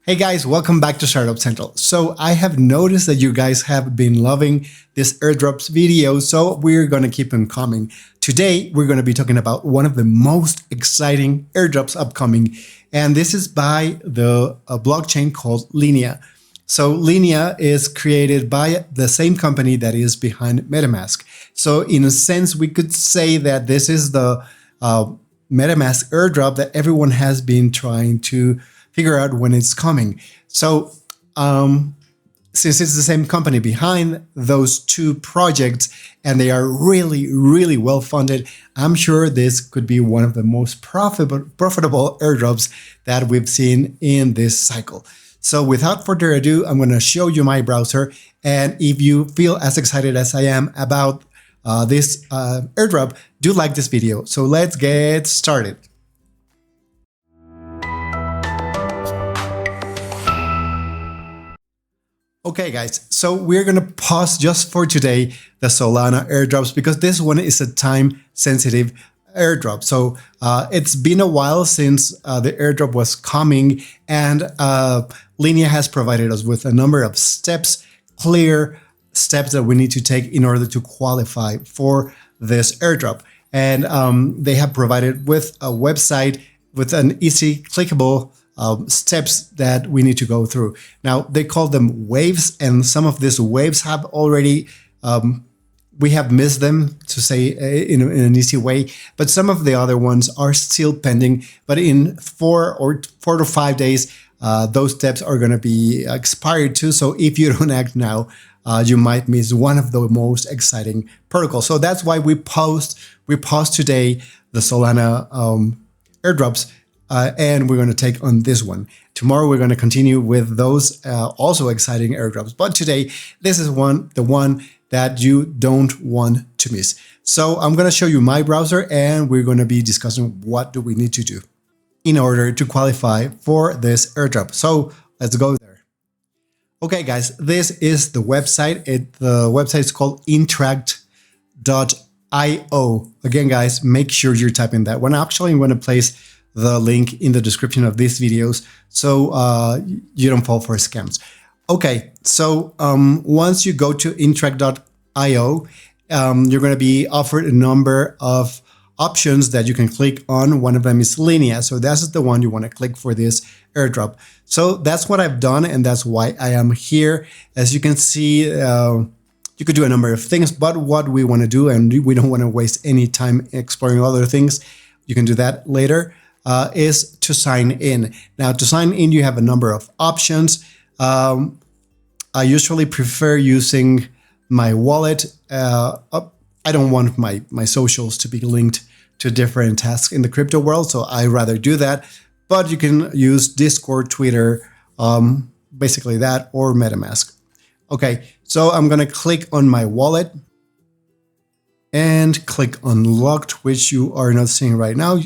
Hey guys, welcome back to Startup Central. So I have noticed that you guys have been loving this airdrops video, so we're going to keep them coming. Today, we're going to be talking about one of the most exciting airdrops upcoming, and this is by the blockchain called Linea. So Linea is created by the same company that is behind MetaMask. So in a sense, we could say that this is the MetaMask airdrop that everyone has been trying to figure out when it's coming. So since it's the same company behind those two projects and they are really well funded, I'm sure this could be one of the most profitable airdrops that we've seen in this cycle. So without further ado, I'm going to show you my browser. And if you feel as excited as I am about this airdrop, do like this video. So let's get started. Okay guys, so we're going to pause just for today the Solana airdrops because this one is a time-sensitive airdrop. So it's been a while since the airdrop was coming, and Linea has provided us with a number of steps, clear steps that we need to take in order to qualify for this airdrop. And they have provided with a website with an easy clickable steps that we need to go through. Now, they call them waves, and some of these waves have already, we have missed them, to say in an easy way, but some of the other ones are still pending. But in 4 to 5 days, those steps are going to be expired too. So if you don't act now, you might miss one of the most exciting protocols. So that's why we paused today the Solana airdrops. And we're going to take on this one. Tomorrow, we're going to continue with those also exciting airdrops. But today, this is the one that you don't want to miss. So I'm going to show you my browser, and we're going to be discussing what do we need to do in order to qualify for this airdrop. So let's go there. Okay, guys, this is the website. The website is called interact.io. Again, guys, make sure you're typing that one. Actually, I'm going to place the link in the description of these videos so you don't fall for scams. Okay, so once you go to interact.io, you're going to be offered a number of options that you can click on. One of them is Linea, so that's the one you want to click for this airdrop. So that's what I've done, and that's why I am here. As you can see, you could do a number of things, but what we want to do, and we don't want to waste any time exploring other things, you can do that later. Is to sign in. Now, to sign in, you have a number of options. I usually prefer using my wallet. I don't want my socials to be linked to different tasks in the crypto world, so I rather do that. But you can use Discord, Twitter, basically that, or MetaMask. Okay, so I'm going to click on my wallet and click on locked, which you are not seeing right now.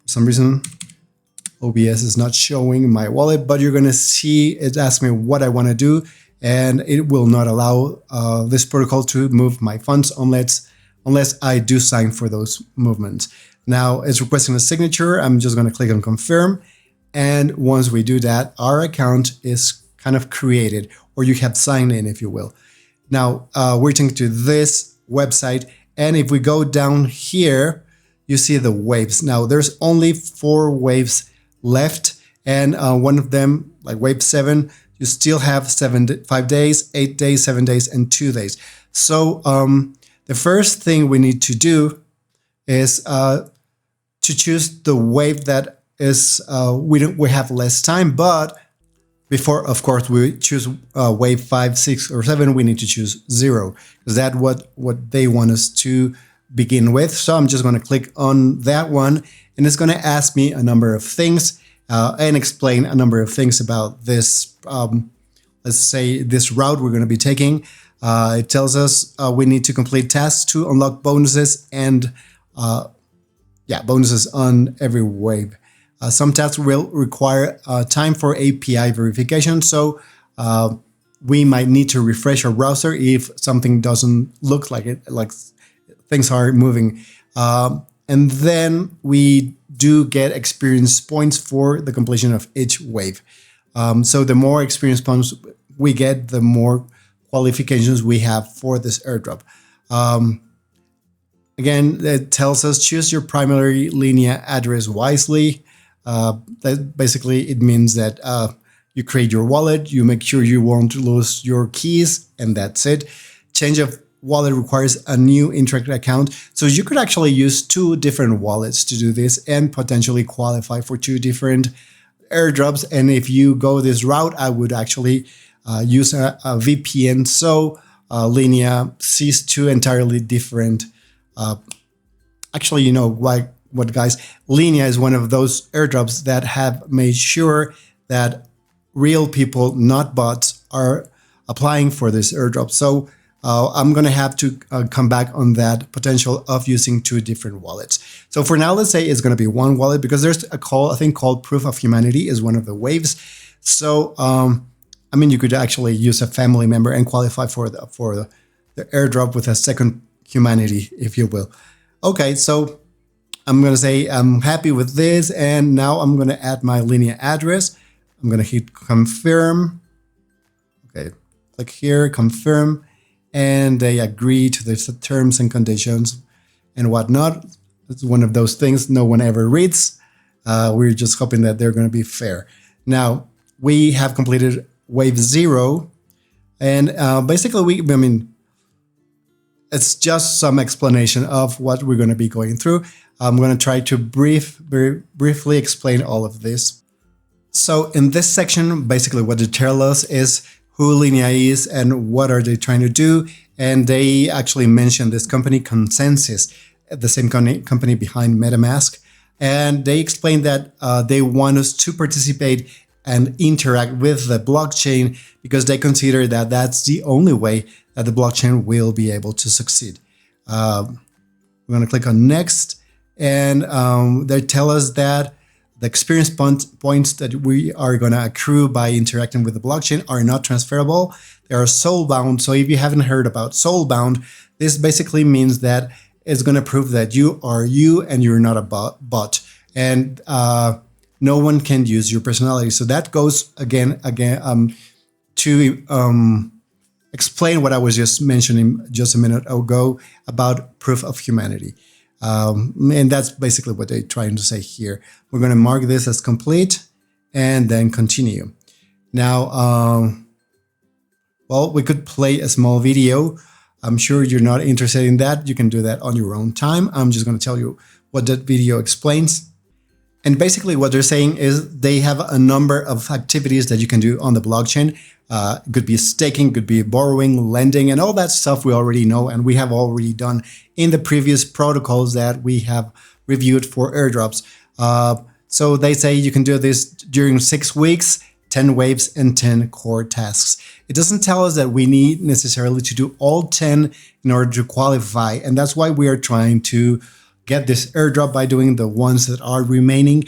For some reason, OBS is not showing my wallet, but you're going to see it ask me what I want to do, and it will not allow this protocol to move my funds unless I do sign for those movements. Now, it's requesting a signature. I'm just going to click on confirm. And once we do that, our account is kind of created, or you have signed in, if you will. Now, we're taken to this website, and if we go down here, you see the waves. Now, there's only 4 waves left, and one of them, like wave 7, you still have 5 days, 8 days, 7 days, and 2 days. So the first thing we need to do is to choose the wave that is we have less time, but before, of course, we choose wave 5, 6, or 7, we need to choose 0, because that's what they want us to begin with. So I'm just going to click on that one, and it's going to ask me a number of things and explain a number of things about this, let's say, this route we're going to be taking. It tells us we need to complete tasks to unlock bonuses and bonuses on every wave. Some tasks will require time for API verification, so we might need to refresh our browser if something doesn't look like it, like things are moving. And then we do get experience points for the completion of each wave. So the more experience points we get, the more qualifications we have for this airdrop. Again, it tells us choose your primary Linea address wisely. That basically, it means that you create your wallet, you make sure you won't lose your keys, and that's it. Change of wallet requires a new interactive account. So you could actually use 2 different wallets to do this and potentially qualify for 2 different airdrops. And if you go this route, I would actually use a VPN. So Linea sees 2 entirely different. Actually, you know what, guys? Linea is one of those airdrops that have made sure that real people, not bots, are applying for this airdrop. So I'm going to have to come back on that potential of using 2 different wallets. So for now, let's say it's going to be 1 wallet, because there's a thing called Proof of Humanity is one of the waves. So, I mean, you could actually use a family member and qualify for the airdrop with a second humanity, if you will. Okay, so I'm going to say I'm happy with this. And now I'm going to add my Linea address. I'm going to hit confirm. Okay, click here, confirm. And they agree to the terms and conditions and whatnot. It's one of those things no one ever reads. We're just hoping that they're going to be fair. Now, we have completed wave 0. And basically, it's just some explanation of what we're going to be going through. I'm going to try to briefly explain all of this. So in this section, basically what they tell us is who Linea is and what are they trying to do. And they actually mention this company Consensus, the same company behind MetaMask. And they explain that they want us to participate and interact with the blockchain because they consider that that's the only way that the blockchain will be able to succeed. We're going to click on next, and they tell us that the experience points that we are going to accrue by interacting with the blockchain are not transferable. They are soul-bound. So if you haven't heard about soul-bound, this basically means that it's going to prove that you are you and you're not a bot. And no one can use your personality. So that goes again to explain what I was just mentioning just a minute ago about proof of humanity. And that's basically what they're trying to say here. We're going to mark this as complete and then continue. Now, well, we could play a small video. I'm sure you're not interested in that. You can do that on your own time. I'm just going to tell you what that video explains. And basically what they're saying is they have a number of activities that you can do on the blockchain. It could be staking, could be borrowing, lending, and all that stuff we already know and we have already done in the previous protocols that we have reviewed for airdrops. So they say you can do this during 6 weeks, 10 waves, and 10 core tasks. It doesn't tell us that we need necessarily to do all 10 in order to qualify. And that's why we are trying to get this airdrop by doing the ones that are remaining.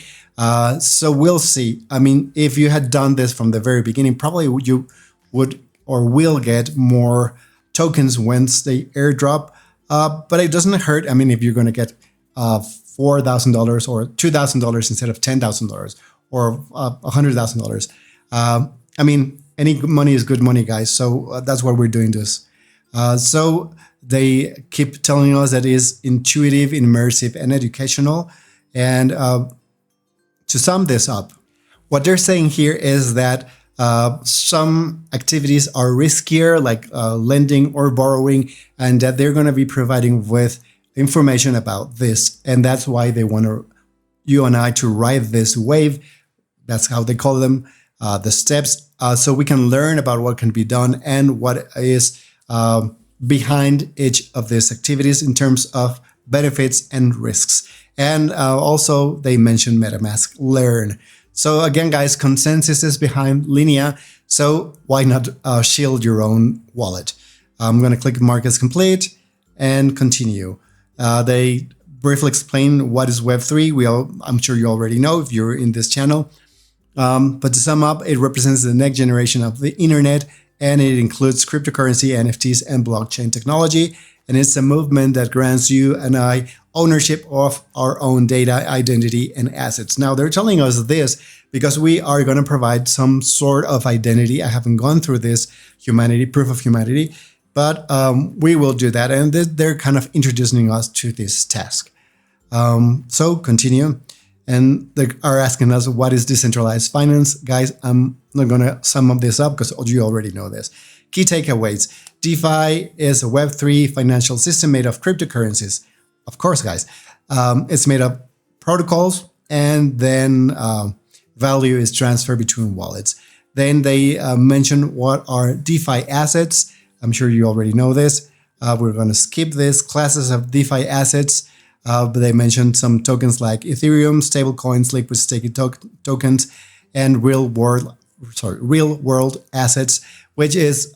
So we'll see. I mean, if you had done this from the very beginning, probably you would or will get more tokens once they airdrop. But it doesn't hurt. I mean, if you're going to get $4,000 or $2,000 instead of $10,000 or $100,000. I mean, any money is good money, guys. So that's why we're doing this. So they keep telling us that it is intuitive, immersive, and educational. And to sum this up, what they're saying here is that some activities are riskier, like lending or borrowing, and that they're going to be providing with information about this. And that's why they want you and I to ride this wave. That's how they call them, the steps, so we can learn about what can be done and what is behind each of these activities in terms of benefits and risks. And also they mentioned MetaMask Learn. So again, guys, Consensus is behind Linea. So why not shield your own wallet? I'm going to click Mark as complete and continue. They briefly explain what is Web3. I'm sure you already know if you're in this channel. But to sum up, it represents the next generation of the internet, and it includes cryptocurrency, NFTs, and blockchain technology. And it's a movement that grants you and I ownership of our own data, identity, and assets. Now, they're telling us this because we are going to provide some sort of identity. I haven't gone through this proof of humanity, but we will do that. And they're kind of introducing us to this task. So continue. And they are asking us, what is decentralized finance? Guys, I'm not going to sum up this up because you already know this. Key takeaways. DeFi is a Web3 financial system made of cryptocurrencies. Of course, guys. It's made of protocols, and then value is transferred between wallets. Then they mention what are DeFi assets. I'm sure you already know this. We're going to skip this. Classes of DeFi assets. But they mentioned some tokens like Ethereum, stablecoins, liquid staking tokens, and real world assets, which is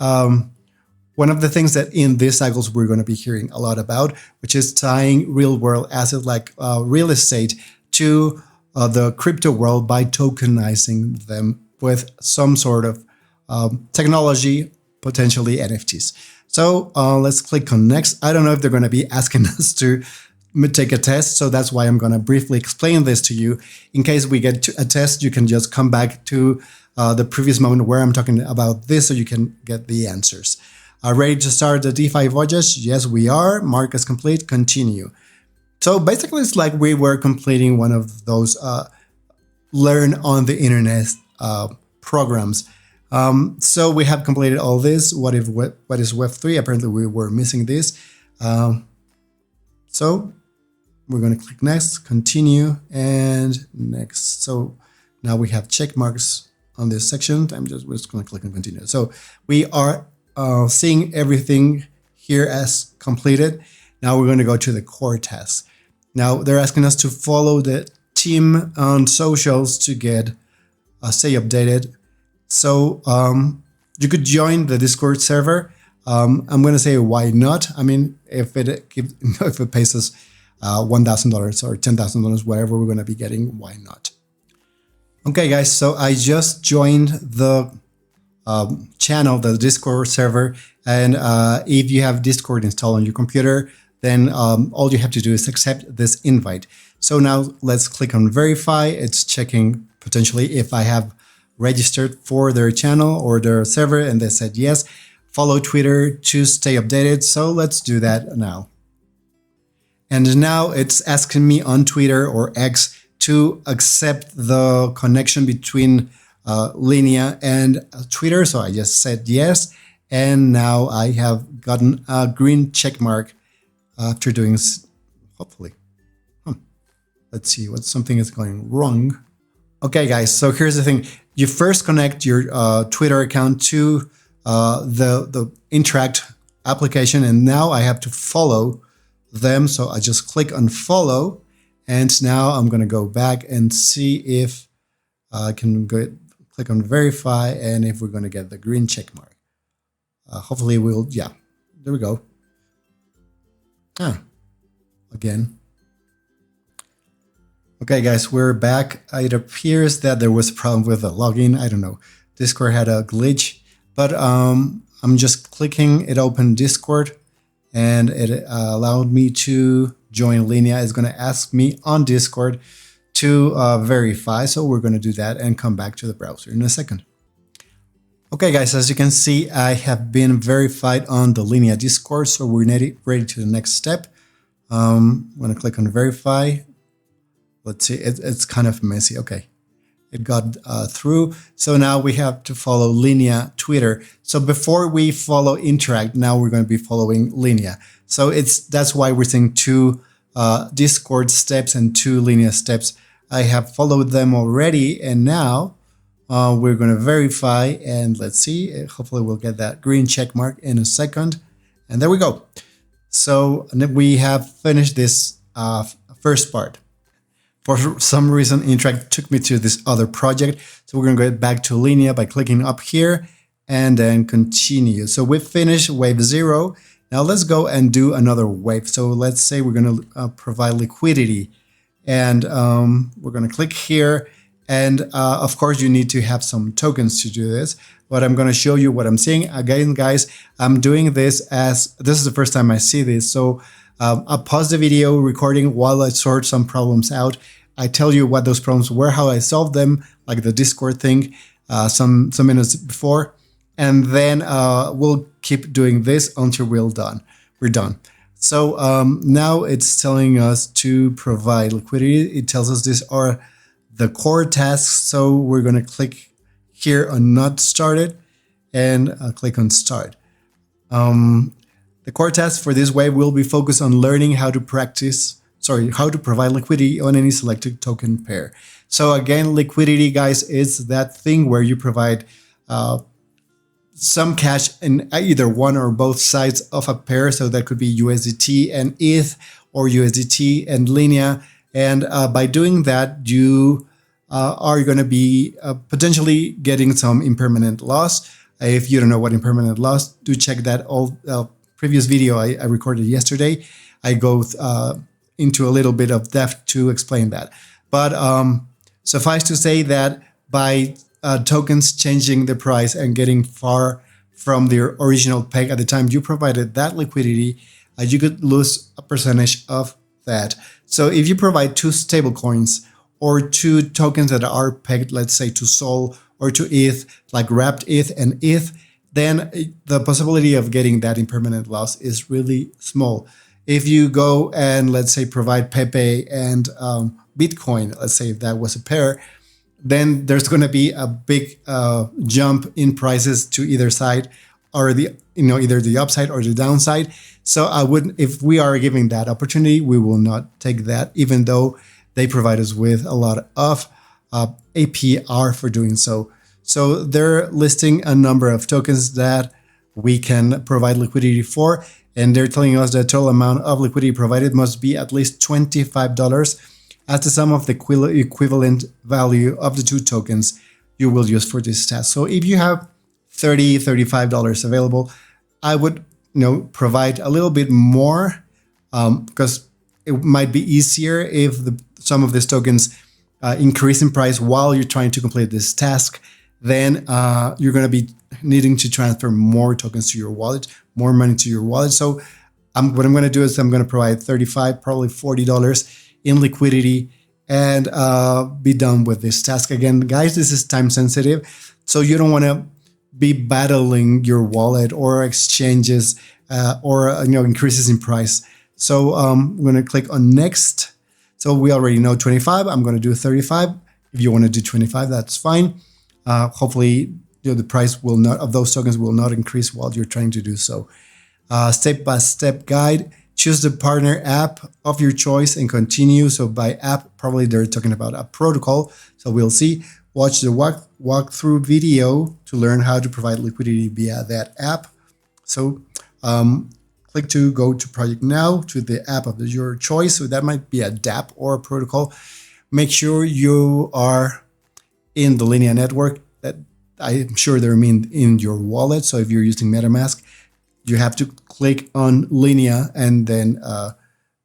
one of the things that in these cycles we're going to be hearing a lot about, which is tying real world assets like real estate to the crypto world by tokenizing them with some sort of technology, potentially NFTs. So let's click on next. I don't know if they're going to be asking us to take a test, so that's why I'm going to briefly explain this to you. In case we get to a test, you can just come back to the previous moment where I'm talking about this so you can get the answers. Ready to start the DeFi voyage? Yes, we are. Mark is complete. Continue. So basically, it's like we were completing one of those learn on the internet programs. So we have completed all this. What is Web3? Apparently, we were missing this. So we're going to click next, continue, and next. So now we have check marks on this section. We're just going to click and continue. So we are seeing everything here as completed. Now we're going to go to the core task. Now they're asking us to follow the team on socials to get stay updated. So you could join the Discord server. I'm going to say why not. I mean, if it pays us $1,000 or $10,000, whatever we're going to be getting, why not? Okay, guys. So I just joined the channel, the Discord server, and if you have Discord installed on your computer, then all you have to do is accept this invite. So now let's click on verify. It's checking potentially if I have registered for their channel or their server, and they said yes. Follow Twitter to stay updated. So let's do that now. And now it's asking me on Twitter or X to accept the connection between Linea and Twitter. So I just said yes. And now I have gotten a green check mark after doing this, hopefully. Let's see what something is going wrong. Okay, guys. So here's the thing. You first connect your Twitter account to the Interact application, and now I have to follow them. So I just click on follow, and now I'm going to go back and see if I can click on verify, and if we're going to get the green check mark. Hopefully yeah, there we go. Again. Okay, guys, we're back. It appears that there was a problem with the login. I don't know. Discord had a glitch, but I'm just clicking. It opened Discord, and it allowed me to join Linea. It's going to ask me on Discord to verify. So we're going to do that and come back to the browser in a second. Okay, guys, as you can see, I have been verified on the Linea Discord. So we're ready to the next step. I'm going to click on verify. Let's see, it's kind of messy. Okay, it got through. So now we have to follow Linea Twitter. So before we follow Interact, now we're going to be following Linea. So that's why we're seeing two Discord steps and two Linea steps. I have followed them already, and now we're going to verify, and let's see. Hopefully we'll get that green check mark in a second. And there we go. So we have finished this first part. For some reason, Interact took me to this other project. So we're going to go back to Linea by clicking up here and then continue. So we've finished wave 0. Now let's go and do another wave. So let's say we're going to provide liquidity, and we're going to click here. And of course, you need to have some tokens to do this. But I'm going to show you what I'm seeing. Again, guys, I'm doing this as this is the first time I see this. So I'll pause the video recording while I sort some problems out. I tell you what those problems were, how I solved them, like the Discord thing, some minutes before, and then we'll keep doing this until we're done. So now it's telling us to provide liquidity. It tells us these are the core tasks. So we're going to click here on not started and click on start. The core tasks for this wave will be focused on learning how to provide liquidity on any selected token pair. So again, liquidity, guys, is that thing where you provide some cash in either one or both sides of a pair. So that could be USDT and ETH or USDT and Linea. And by doing that, you are going to be potentially getting some impermanent loss. If you don't know what impermanent loss, do check that old previous video I recorded yesterday. I go into a little bit of depth to explain that. But suffice to say that by tokens changing the price and getting far from their original peg at the time you provided that liquidity, you could lose a percentage of that. So if you provide two stable coins or two tokens that are pegged, let's say to Sol or to ETH, like wrapped ETH and ETH, then the possibility of getting that impermanent loss is really small. If you go and let's say provide Pepe and Bitcoin, let's say if that was a pair, then there's going to be a big jump in prices to either side, or either the upside or the downside. So I wouldn't, if we are giving that opportunity, we will not take that, even though they provide us with a lot of APR for doing so. So they're listing a number of tokens that we can provide liquidity for, and they're telling us the total amount of liquidity provided must be at least $25 as the sum of the equivalent value of the two tokens you will use for this task. So if you have $30, $35 available, I would provide a little bit more because it might be easier if some of these tokens increase in price while you're trying to complete this task. Then you're going to be needing to transfer more tokens to your wallet, more money to your wallet. So what I'm going to do is I'm going to provide $35, probably $40 in liquidity and be done with this task. Again, guys, this is time sensitive, so you don't want to be battling your wallet or exchanges or increases in price. So I'm going to click on next. So we already know 25. I'm going to do 35. If you want to do 25, that's fine. Hopefully, the price of those tokens will not increase while you're trying to do so. Step-by-step guide. Choose the partner app of your choice and continue. So by app, probably they're talking about a protocol. So we'll see. Watch the walkthrough video to learn how to provide liquidity via that app. So click to go to project now to the app of your choice. So that might be a DApp or a protocol. Make sure you are in the Linea network. That I'm sure they're in your wallet. So if you're using MetaMask, you have to click on Linea and then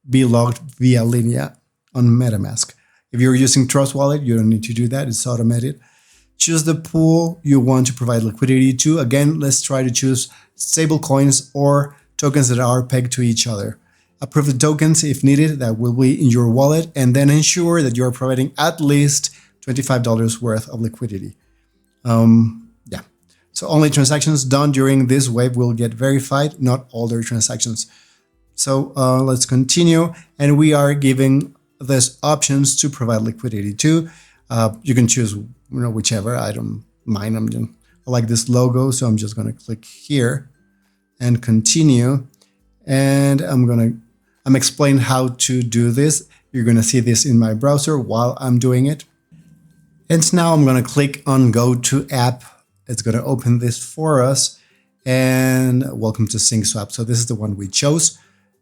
be logged via Linea on MetaMask. If you're using Trust Wallet, you don't need to do that. It's automated. Choose the pool you want to provide liquidity to. Again, let's try to choose stable coins or tokens that are pegged to each other. Approve the tokens if needed that will be in your wallet, and then ensure that you're providing at least $25 worth of liquidity. So only transactions done during this wave will get verified, not all their transactions. So let's continue. And we are giving this options to provide liquidity to. You can choose whichever. I don't mind. I like this logo, so I'm just going to click here and continue. And I'm explaining how to do this. You're going to see this in my browser while I'm doing it. And now I'm going to click on go to app. It's going to open this for us, and welcome to SyncSwap. So this is the one we chose.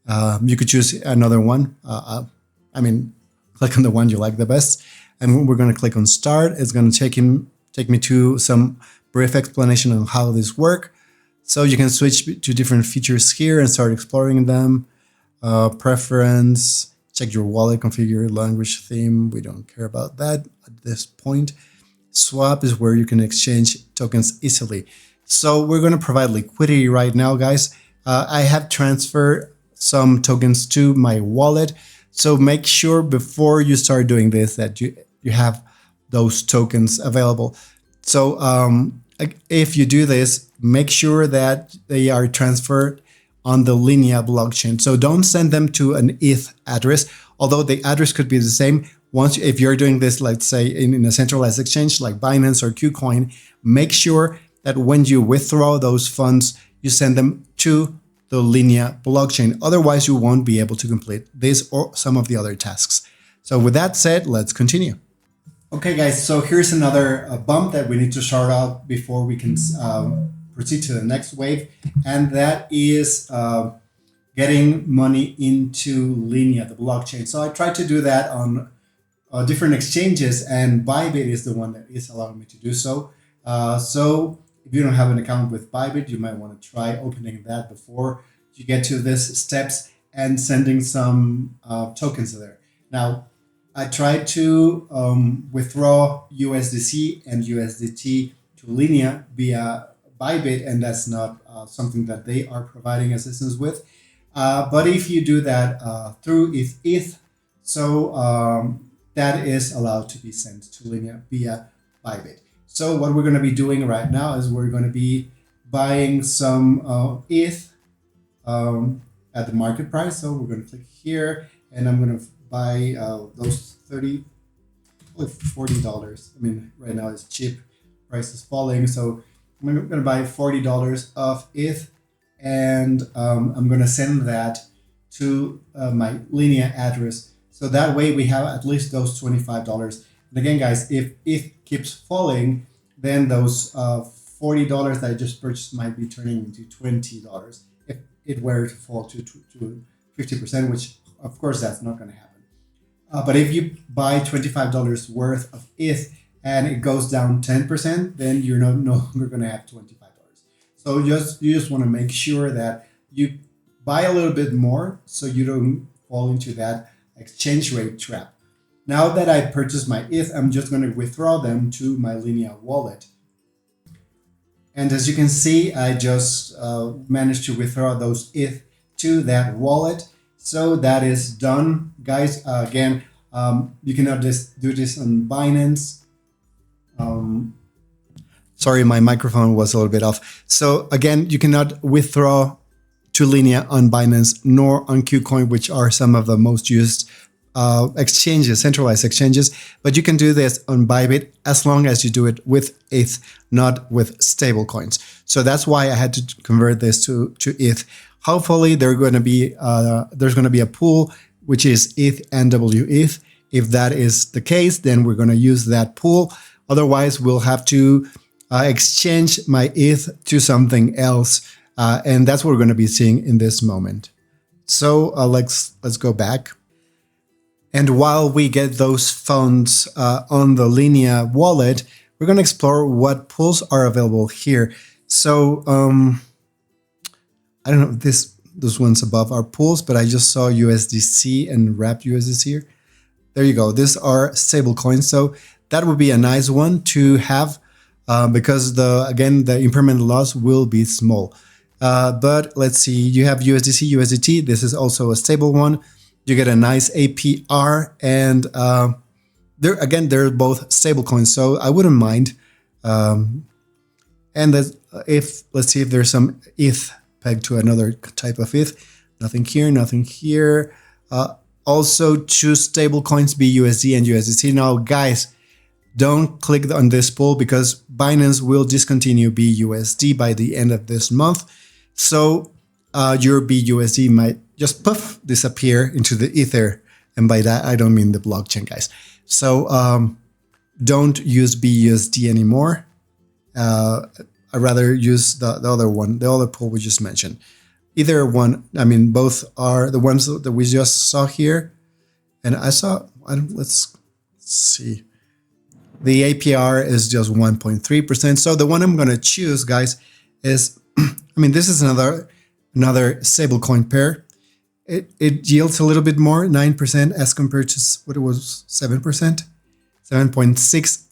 You could choose another one. Click on the one you like the best. And we're going to click on start. It's going to take me to some brief explanation on how this works. So you can switch to different features here and start exploring them. Preference, check your wallet, configure language theme. We don't care about that at this point. Swap is where you can exchange tokens easily. So we're going to provide liquidity right now, guys. I have transferred some tokens to my wallet. So make sure before you start doing this that you have those tokens available. So if you do this, make sure that they are transferred on the Linea blockchain. So don't send them to an ETH address, although the address could be the same. If you're doing this, let's say in a centralized exchange like Binance or KuCoin, make sure that when you withdraw those funds, you send them to the Linea blockchain. Otherwise, you won't be able to complete this or some of the other tasks. So with that said, let's continue. Okay, guys, so here's another bump that we need to sort out before we can proceed to the next wave. And that is getting money into Linea, the blockchain. So I tried to do that on different exchanges, and Bybit is the one that is allowing me to do so. So if you don't have an account with Bybit, you might want to try opening that before you get to this steps and sending some tokens there. Now, I tried to withdraw USDC and USDT to Linea via Bybit, and that's not something that they are providing assistance with. But if you do that through ETH, so that is allowed to be sent to Linea via Bybit. So what we're going to be doing right now is we're going to be buying some ETH at the market price. So we're going to click here, and I'm going to buy those $40. I mean, right now it's cheap, price is falling. So I'm going to buy $40 of ETH, and I'm going to send that to my Linea address. So that way we have at least those $25. And again, guys, if ETH keeps falling, then those $40 that I just purchased might be turning into $20 if it were to fall to 50%, which of course that's not going to happen. But if you buy $25 worth of ETH and it goes down 10%, then you're no longer going to have $25. So you just want to make sure that you buy a little bit more so you don't fall into that exchange rate trap. Now that I purchased my ETH, I'm just going to withdraw them to my Linea wallet. And as you can see, I just managed to withdraw those ETH to that wallet. So that is done, guys. Again, you cannot just do this on Binance. Sorry, my microphone was a little bit off. So again, you cannot withdraw to Linea on Binance nor on KuCoin, which are some of the most used exchanges, centralized exchanges. But you can do this on Bybit as long as you do it with ETH, not with stable coins. So that's why I had to convert this to ETH. Hopefully, there's going to be a pool which is ETH and WETH. If that is the case, then we're going to use that pool. Otherwise, we'll have to exchange my ETH to something else, and that's what we're going to be seeing in this moment. So let's go back. And while we get those funds on the Linea wallet, we're going to explore what pools are available here. So I don't know, those ones above are pools, but I just saw USDC and wrapped USDC here. There you go. These are stable coins. So that would be a nice one to have because the impermanent loss will be small. But let's see, you have USDC, USDT. This is also a stable one. You get a nice APR, and they're both stable coins, so I wouldn't mind. And let's see if there's some ETH pegged to another type of ETH. Nothing here, nothing here. Also, two stable coins, BUSD and USDC. Now, guys, don't click on this pool because Binance will discontinue BUSD by the end of this month. So your BUSD might just disappear into the ether. And by that, I don't mean the blockchain, guys. So don't use BUSD anymore. I'd rather use the other one, the other pool we just mentioned. Either one, I mean, both are the ones that we just saw here. And let's see. The APR is just 1.3%. So the one I'm going to choose, guys, is, this is another stablecoin pair. It yields a little bit more, 9% as compared to what it was, 7%, 7.6.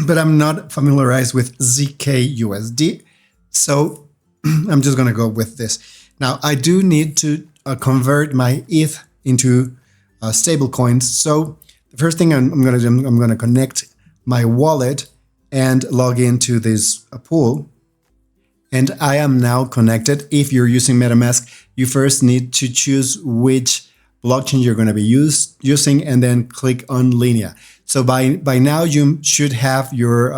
But I'm not familiarized with ZKUSD. So I'm just going to go with this. Now, I do need to convert my ETH into stable coins. So the first thing I'm going to do, I'm going to connect my wallet and log into this pool. And I am now connected. If you're using MetaMask, you first need to choose which blockchain you're going to be using and then click on Linea. So by now you should have your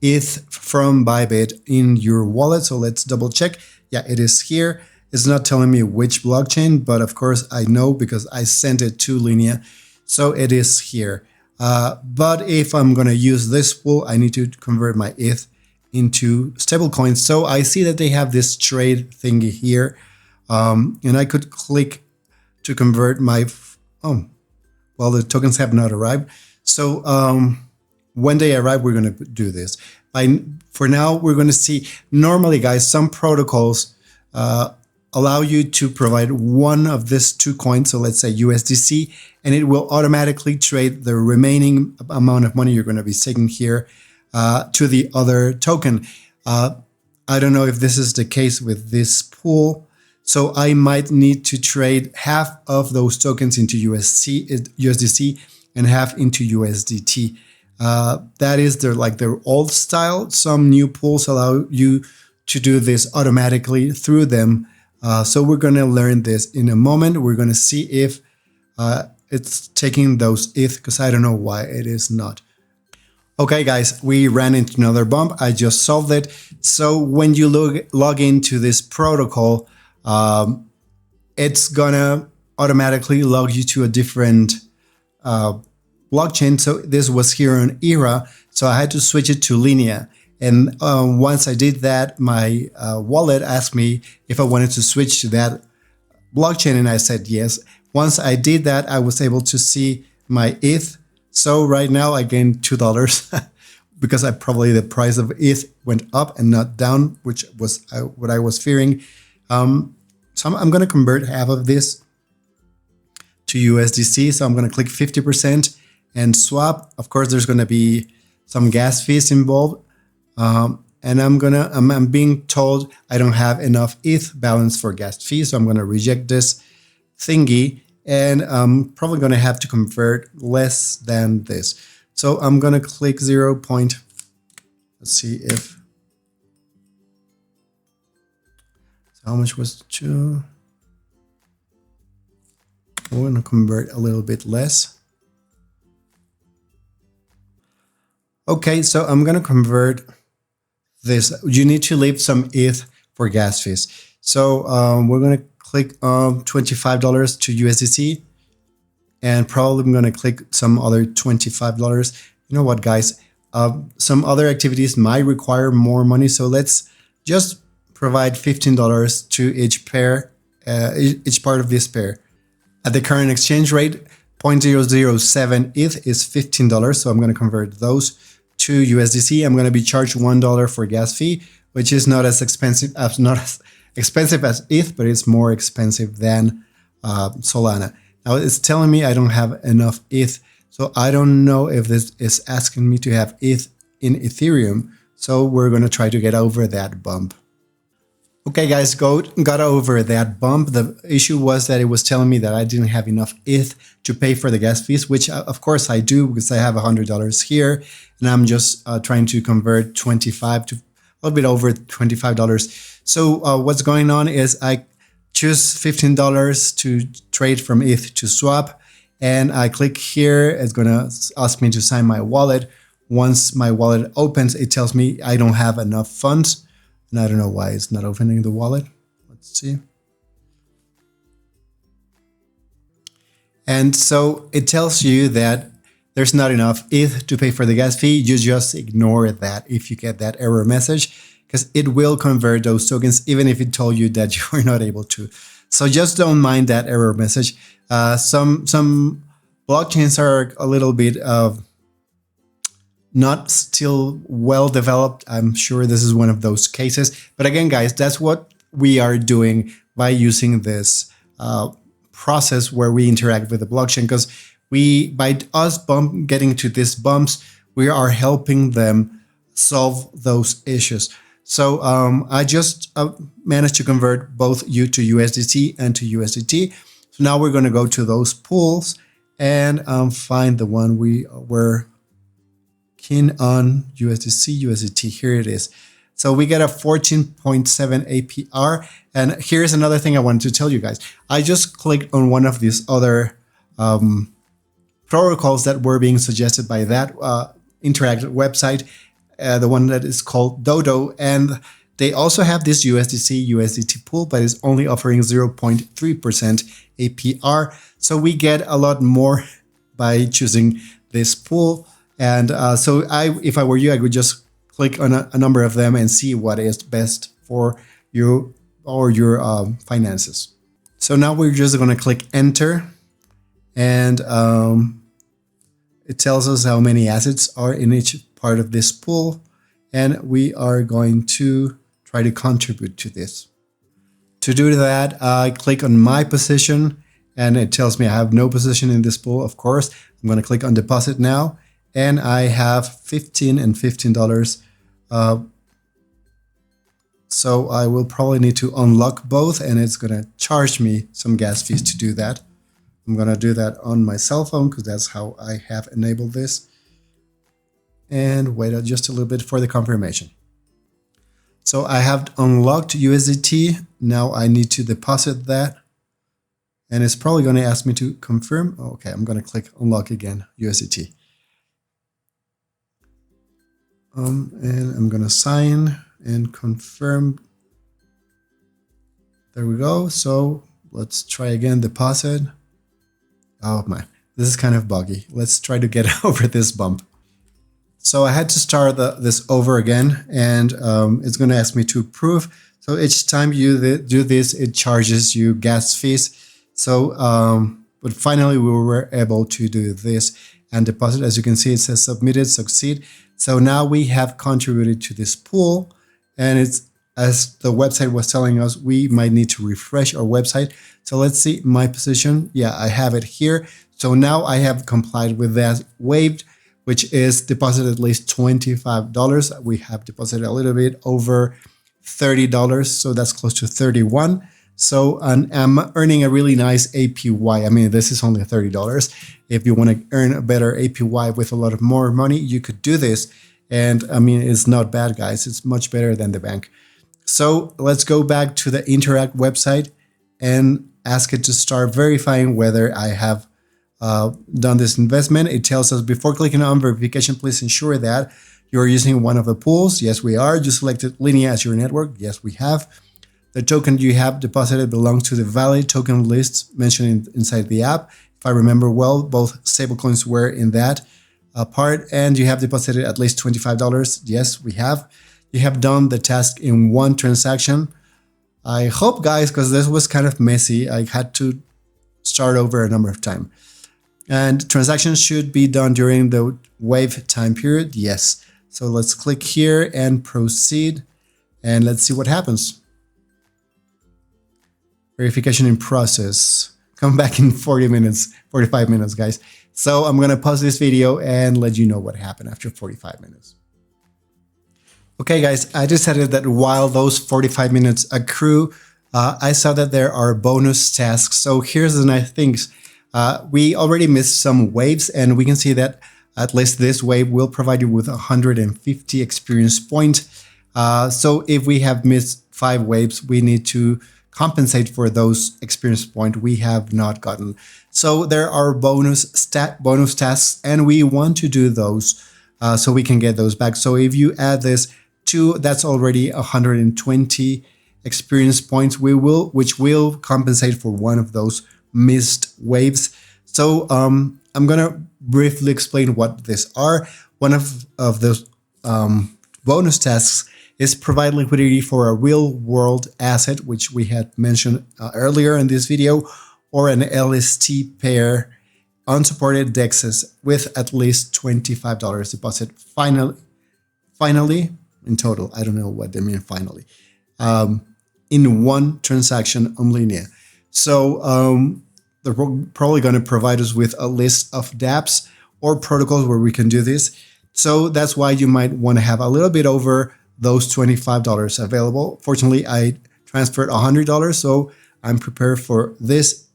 ETH from Bybit in your wallet. So let's double check. Yeah, it is here. It's not telling me which blockchain, but of course I know because I sent it to Linea. So it is here. But if I'm going to use this pool, I need to convert my ETH into stablecoins. So I see that they have this trade thingy here. And I could click to convert my, well, the tokens have not arrived. So when they arrive, we're going to do this. For now, we're going to see, normally guys, some protocols allow you to provide one of these two coins. So let's say USDC, and it will automatically trade the remaining amount of money you're going to be taking here to the other token. I don't know if this is the case with this pool. So I might need to trade half of those tokens into USDC and half into USDT. That is their old style. Some new pools allow you to do this automatically through them. So we're going to learn this in a moment. We're going to see if it's taking those ETH, because I don't know why it is not. Okay, guys, we ran into another bump. I just solved it. So when you log into this protocol, it's gonna automatically log you to a different blockchain. So this was here on ERA, so I had to switch it to Linea. And once I did that, my wallet asked me if I wanted to switch to that blockchain, and I said yes. Once I did that, I was able to see my ETH. So right now I gained $2 because the price of ETH went up and not down, which was what I was fearing. So I'm going to convert half of this to USDC. So I'm going to click 50% and swap. Of course, there's going to be some gas fees involved. And I'm being told I don't have enough ETH balance for gas fees. So I'm going to reject this thingy. And I'm probably going to have to convert less than this. So I'm going to click 0. Let's see if. So how much was 2? We're going to convert a little bit less. Okay, so I'm going to convert this. You need to leave some ETH for gas fees. So we're going to click $25 to USDC, and probably I'm going to click some other $25. You know what, guys? Some other activities might require more money, so let's just provide $15 to each pair, each part of this pair. At the current exchange rate, 0.007 ETH is $15, so I'm going to convert those to USDC. I'm going to be charged $1 for gas fee, which is not as expensive as ETH, but it's more expensive than Solana. Now it's telling me I don't have enough ETH, so I don't know if this is asking me to have ETH in Ethereum. So we're going to try to get over that bump. Okay, guys, got over that bump. The issue was that it was telling me that I didn't have enough ETH to pay for the gas fees, which of course I do because I have $100 here, and I'm just trying to convert 25 to a little bit over $25. So what's going on is I choose $15 to trade from ETH to swap, and I click here. It's going to ask me to sign my wallet. Once my wallet opens, it tells me I don't have enough funds. And I don't know why it's not opening the wallet. Let's see. And so it tells you that there's not enough ETH to pay for the gas fee. You just ignore that if you get that error message, because it will convert those tokens even if it told you that you were not able to. So just don't mind that error message. Some blockchains are a little bit of not still well developed. I'm sure this is one of those cases. But again, guys, that's what we are doing by using this process where we interact with the blockchain, because by us getting to these bumps, we are helping them solve those issues. So I just managed to convert both U to USDT and to USDT. So now we're going to go to those pools and find the one we were keen on, USDC, USDT. Here it is. So we get a 14.7 APR. And here's another thing I wanted to tell you guys. I just clicked on one of these other protocols that were being suggested by that interactive website, the one that is called Dodo. And they also have this USDC, USDT pool, but it's only offering 0.3% APR. So we get a lot more by choosing this pool. And so if I were you, I would just click on a number of them and see what is best for you or your finances. So now we're just going to click enter, and it tells us how many assets are in each part of this pool, and we are going to try to contribute to this. To do that, I click on my position, and it tells me I have no position in this pool. Of course, I'm going to click on deposit now, and I have $15 and $15. So I will probably need to unlock both, and it's going to charge me some gas fees to do that. I'm going to do that on my cell phone because that's how I have enabled this. And wait just a little bit for the confirmation. So I have unlocked USDT. Now I need to deposit that. And it's probably going to ask me to confirm. Okay, I'm going to click unlock again, USDT. And I'm going to sign and confirm. There we go. So let's try again, deposit. Oh man, this is kind of buggy. Let's try to get over this bump. So I had to start this over again, and it's going to ask me to approve. So each time you do this, it charges you gas fees. So, but finally we were able to do this and deposit. As you can see, it says submitted, succeed. So now we have contributed to this pool, and it's, as the website was telling us, we might need to refresh our website. So let's see my position. Yeah, I have it here. So now I have complied with that waived, which is deposit at least $25. We have deposited a little bit over $30. So that's close to 31. So I'm earning a really nice APY. I mean, this is only $30. If you want to earn a better APY with a lot of more money, you could do this. And I mean, it's not bad, guys. It's much better than the bank. So let's go back to the Interact website and ask it to start verifying whether I have done this investment. It tells us before clicking on verification, please ensure that you're using one of the pools. Yes, we are. You selected Linea as your network. Yes, we have. The token you have deposited belongs to the valid token lists mentioned inside the app. If I remember well, both stablecoins were in that part, and you have deposited at least $25. Yes, we have. You have done the task in one transaction. I hope, guys, because this was kind of messy. I had to start over a number of times. And transactions should be done during the wave time period. Yes. So let's click here and proceed. And let's see what happens. Verification in process. Come back in 40 minutes, 45 minutes, guys. So I'm going to pause this video and let you know what happened after 45 minutes. Okay, guys, I decided that while those 45 minutes accrue, I saw that there are bonus tasks. So here's the nice things. We already missed some waves, and we can see that at least this wave will provide you with 150 experience points. So if we have missed 5 waves, we need to compensate for those experience points we have not gotten. So there are bonus tasks, and we want to do those so we can get those back. So if you add this to, that's already 120 experience points, which will compensate for one of those missed waves. So I'm gonna briefly explain what these are. One of those bonus tasks is provide liquidity for a real world asset, which we had mentioned earlier in this video, or an LST pair unsupported DEXs with at least $25 deposit finally in total. I don't know what they mean finally. In one transaction on Linea. So they're probably going to provide us with a list of dApps or protocols where we can do this. So that's why you might want to have a little bit over those $25 available. Fortunately, I transferred $100, so I'm prepared for this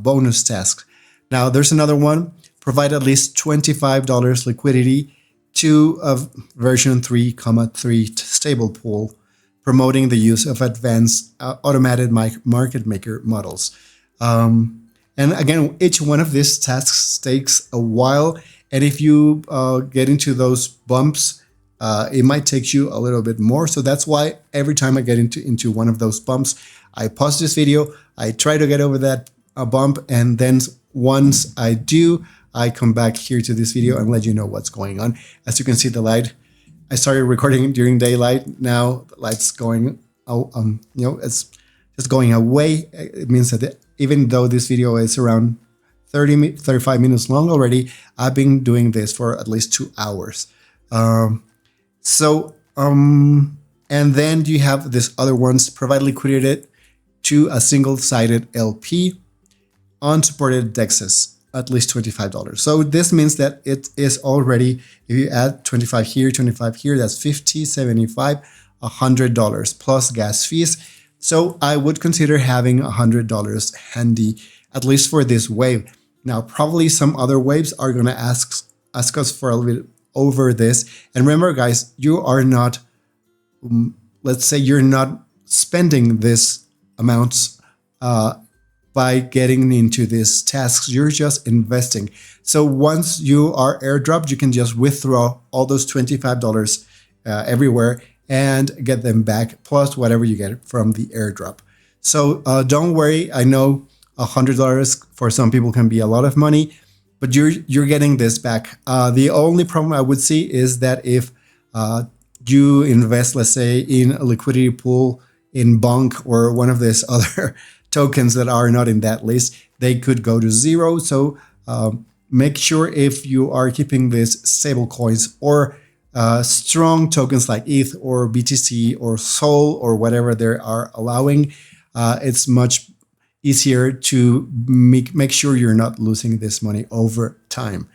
bonus task. Now there's another one, provide at least $25 liquidity to a version 3.3 stable pool, promoting the use of advanced automated market maker models. And again, each one of these tasks takes a while. And if you get into those bumps, it might take you a little bit more. So that's why every time I get into one of those bumps, I pause this video, I try to get over that bump, and then once I do, I come back here to this video and let you know what's going on. As you can see, the light, I started recording during daylight. Now the light's going, it's just going away. It means that even though this video is around 35 minutes long already, I've been doing this for at least 2 hours. And then you have this other ones, provide liquidity to a single-sided LP, unsupported DEXs, at least $25. So this means that it is already, if you add 25 here, 25 here, that's 50, 75, $100 plus gas fees. So I would consider having $100 handy, at least for this wave. Now, probably some other waves are going to ask us for a little bit over this. And remember, guys, you are not, let's say you're not spending this amounts by getting into these tasks. You're just investing. So once you are airdropped, you can just withdraw all those $25 everywhere and get them back, plus whatever you get from the airdrop. So don't worry. I know $100 for some people can be a lot of money, but you're getting this back. The only problem I would see is that if you invest, let's say, in a liquidity pool in Bonk or one of these other tokens that are not in that list, they could go to zero. So make sure if you are keeping these stable coins or strong tokens like ETH or BTC or Sol or whatever they are allowing, it's much easier to make sure you're not losing this money over time.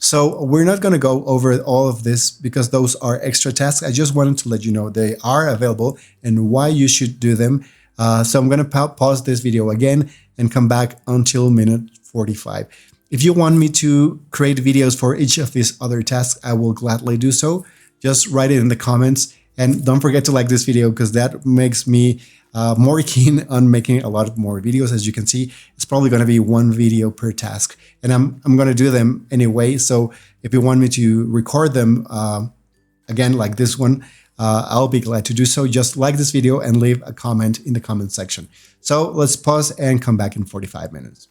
So we're not going to go over all of this because those are extra tasks. I just wanted to let you know they are available and why you should do them. So I'm going to pause this video again and come back until minute 45. If you want me to create videos for each of these other tasks, I will gladly do so. Just write it in the comments, and don't forget to like this video because that makes me more keen on making a lot more videos. As you can see, it's probably going to be one video per task, and I'm going to do them anyway. So if you want me to record them again like this one, I'll be glad to do so. Just like this video and leave a comment in the comment section. So let's pause and come back in 45 minutes.